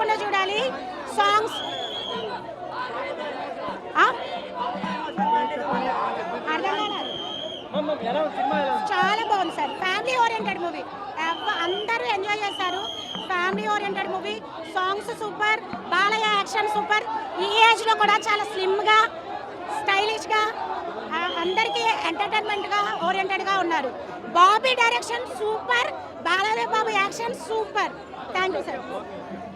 తప్పకుండా చూడాలి. సాంగ్స్ చాలా బాగుంది సార్. ఫ్యామిలీ ఓరియంటెడ్ మూవీ, అందరూ ఎంజాయ్ చేస్తారు. Family oriented movie. Songs super, Balayya action super. ఈ ఏజ్లో కూడా చాలా స్లిమ్గా, స్టైలిష్గా, అందరికీ ఎంటర్టైన్మెంట్గా ఓరియంటెడ్గా ఉన్నారు. Bobby direction super, Balayya Babu action super. Thank you sir.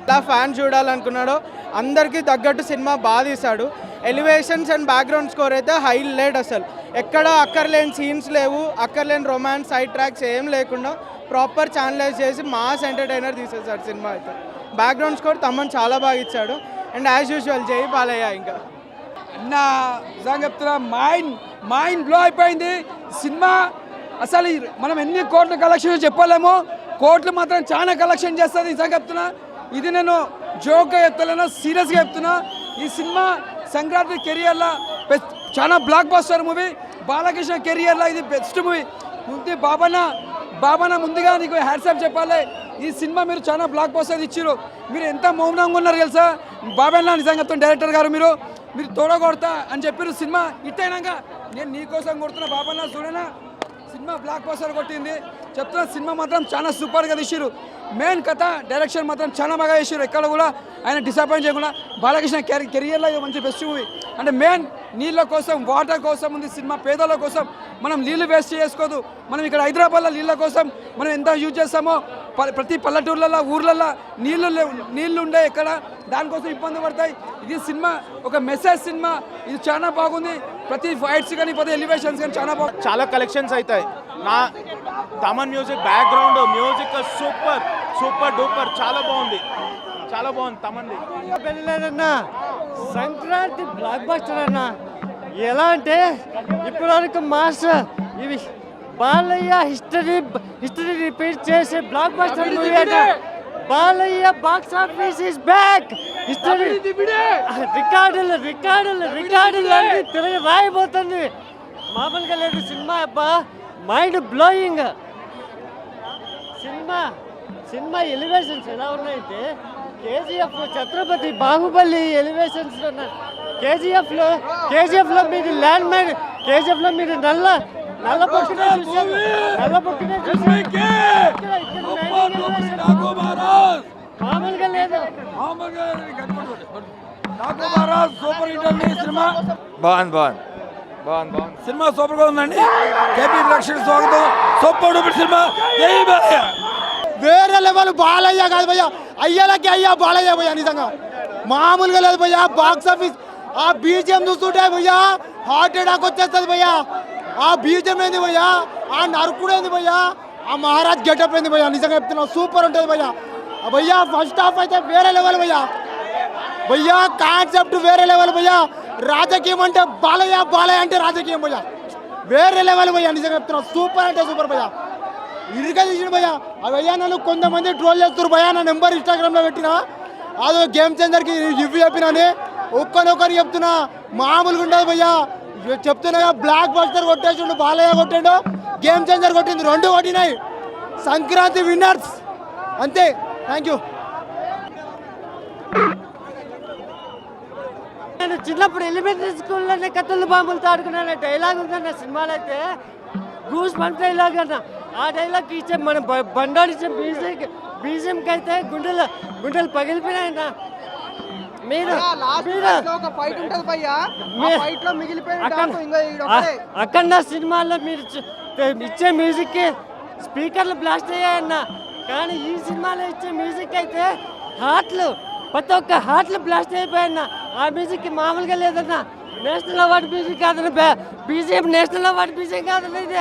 ఎలా ఫ్యాన్ చూడాలనుకున్నాడో అందరికీ తగ్గట్టు సినిమా బాగా తీశాడు. ఎలివేషన్స్ అండ్ బ్యాక్గ్రౌండ్ స్కోర్ అయితే హైలైట్. అసలు ఎక్కడ అక్కర్లేని సీన్స్ లేవు, అక్కర్లేని రొమాన్స్, సైడ్ ట్రాక్స్ ఏం లేకుండా ప్రాపర్ ఛానలైజ్ చేసి మాస్ ఎంటర్టైనర్ తీసేశాడు సినిమా అయితే. బ్యాక్గ్రౌండ్ స్కోర్ తమ్మని చాలా బాగా ఇచ్చాడు. అండ్ యాజ్ యూజువల్ జై బాలయ్య. ఇంకా నా నిజంగా చెప్తున్నా, మైండ్ బ్లో అయిపోయింది సినిమా. అసలు మనం ఎన్ని కోట్ల కలెక్షన్ చెప్పలేమో, కోట్లు మాత్రం చాలా కలెక్షన్ చేస్తుంది. నిజంగా చెప్తున్నా, ఇది నేను జోక్గా చెప్తలేను, సీరియస్గా చెప్తున్నా. ఈ సినిమా సంక్రాంతి కెరియర్లో చాలా బ్లాక్ బస్టర్ మూవీ. బాలకృష్ణ కెరియర్లో ఇది బెస్ట్ మూవీ. ముందు బాబన్న ముందుగా నీకు హ్యాట్సాప్ చెప్పాలి. ఈ సినిమా మీరు చాలా బ్లాక్ బస్టర్ ఇచ్చారు. మీరు ఎంత మౌనంగా ఉన్నారు తెలుసా బాబన్న. నిజంగా డైరెక్టర్ గారు మీరు తోడగొడతా అని చెప్పారు. సినిమా హిట్ అయినాక నేను నీకోసం కొడుతున్నా బాబన్న చూడనా. సినిమా బ్లాక్ బస్టర్ కొట్టింది చెప్తున్నా. సినిమా మాత్రం చాలా సూపర్గా తీసారు. మెయిన్ కథ డైరెక్షన్ మాత్రం చాలా బాగా చేసారు. ఎక్కడ కూడా ఆయన డిసప్పాయింట్ చేయకుండా. బాలకృష్ణ కెరియర్లో ఇది మంచి బెస్ట్ మూవీ. అంటే మెయిన్ నీళ్ళ కోసం, వాటర్ కోసం ఉంది సినిమా. పేదల కోసం మనం నీళ్ళు వేస్ట్ చేసుకోదు. మనం ఇక్కడ హైదరాబాద్లో నీళ్ళ కోసం మనం ఎంత యూజ్ చేస్తామో, ప్రతి పల్లెటూర్లలో, ఊర్లలో నీళ్ళు ఉండే ఎక్కడ దానికోసం ఇబ్బంది పడతాయి. ఇది సినిమా ఒక మెసేజ్ సినిమా. ఇది చాలా బాగుంది. ప్రతి ఫైట్స్ కానీ, ప్రతి ఎలివేషన్స్ కానీ చాలా బాగుంది. చాలా కలెక్షన్స్ అవుతాయి. నా Thaman music, background music super duper. చాలా బాగుంది తమన్ది. వెళ్ళలేదన్నా, సంక్రాంతి బ్లాక్ బస్టర్ అన్న. ఎలా అంటే ఇప్పటివరకు మాస్టర్ ఇవి బాలయ్య హిస్టరీ రిపీట్ చేసే బ్లాక్ బస్టర్ మూవీ అట. Balayya box office is back. History రికార్డులు అన్ని తిరిగి రాయబోతుంది. మామూలుగా లేదు సినిమా. అబ్బా మైండ్ బ్లోయింగ్ సినిమా ఎలివేషన్స్ ఎలా ఉన్నాయంటే, కేజీఎఫ్, ఛత్రపతి, బాహుబలి ఎలివేషన్స్ ఉన్నాయి. కేజీఎఫ్లో మీరు ల్యాండ్ మైన్, కేజీఎఫ్లో మీరు నల్ల పొక్కునే చూసారు. మామూలుగా లేదు. Super hit cinema. బాగుంది సినిమా సూపర్గా ఉందండి. కేపీ లక్ష్మి స్వాగతం. Super duper cinema. జై బాలయ్య. వేరే లెవెల్ బాలయ్య కాదు భయ్యా, అయ్యలకి అయ్యా బాలయ్య భయ్యా. నిజంగా మామూలుగా లేదు భయ్యా. బాక్స్ ఆఫీస్ ఆ బీజిఎం చూస్తుంటే భయ్యా హార్ట్ అటాక్ వచ్చేస్తుంది భయ్యా. ఆ బీజిఎం ఏంది భయ్యా, ఆ నరుకుడు ఏంది భయ్యా, ఆ మహారాజ్ గెటప్ ఏంది భయ్యా. నిజంగా చెప్తున్నా సూపర్ ఉంటుంది భయ్యా. భయ్యా ఫస్ట్ హాఫ్ అయితే వేరే లెవెల్ భయ్యా. కాన్సెప్ట్ వేరే లెవెల్ భయ్యా. రాజకీయం అంటే బాలయ్య అంటే రాజకీయం భయ్యా. వేరే లెవెల్ భయ్యా. నిజంగా చెప్తున్నా సూపర్ అంటే సూపర్ భయ్యా. ఇరుగా తీసిన భయ్యా. భయ్యా నన్ను కొంతమంది ట్రోల్ చేస్తారు భయ్యా. నా నెంబర్ ఇన్స్టాగ్రామ్లో పెట్టినా, అది గేమ్ చేంజర్కి రివ్యూ చెప్పినాని ఒక్కనొక్కరు చెప్తున్నా. మామూలుగా ఉండదు భయ్యా. చెప్తున్నా బ్లాక్ బస్టర్ కొట్టేసిండు, బాలయ్య కొట్టిండు, గేమ్ చేంజర్ కొట్టింది, 2 కొట్టినాయి. సంక్రాంతి విన్నర్స్ అంతే. Thank you. నేను చిన్నప్పుడు ఎలిమెంటరీ స్కూల్లోనే కత్తులు బాంబులతో ఆడుకున్నాను. డైలాగ్ ఉందన్న సినిమాలో అయితే, గూస్ బంప్ డైలాగ్ అన్న. ఆ డైలాగ్ ఇచ్చే మనం బండాడిచ్చే బీజిఎంకి అయితే గుండెలు పగిలిపోయినాయన్న. అక్కడ సినిమాల్లో మీరు ఇచ్చే మ్యూజిక్కి స్పీకర్లు బ్లాస్ట్ అయ్యాయన్న. కానీ ఈ సినిమాలో ఇచ్చే మ్యూజిక్ అయితే ప్రతి ఒక్క హార్ట్లు బ్లాస్ట్ అయిపోయాయన్న. ఆ మ్యూజిక్ మామూలుగా లేదన్న. నేషనల్ అవార్డు మ్యూజిక్ కాదన్న. బీజిఎం నేషనల్ అవార్డు బీజిఎం కాదన్న. ఇది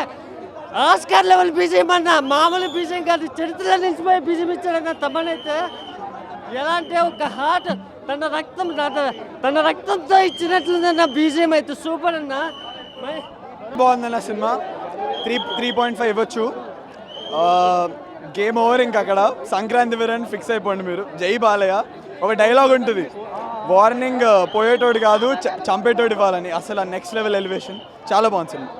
ఆస్కార్ లెవెల్ బీజిఎం అన్న. మామూలు బీజిఎం కాదు, చరిత్రలో నిలిచిపోయే బీజిఎం ఇచ్చాడన్న తమ్మనైతే. ఎలా అంటే ఒక హార్ట్ తన రక్తంతో ఇచ్చినట్లుందన్న బీజిఎం అయితే. సూపర్ అన్న. బాగుందన్న సినిమా. 3.5 ఇవ్వచ్చు. Game over. ఇంకా అక్కడ సంక్రాంతి వీరని ఫిక్స్ అయిపోండి మీరు. జై బాలయ్య. ఒక డైలాగ్ ఉంటుంది, వార్నింగ్ పోయేటోడు కాదు చంపేటోడు ఇవ్వాలని. అసలు నెక్స్ట్ లెవెల్ ఎలివేషన్. చాలా బాగుంది సినిమా.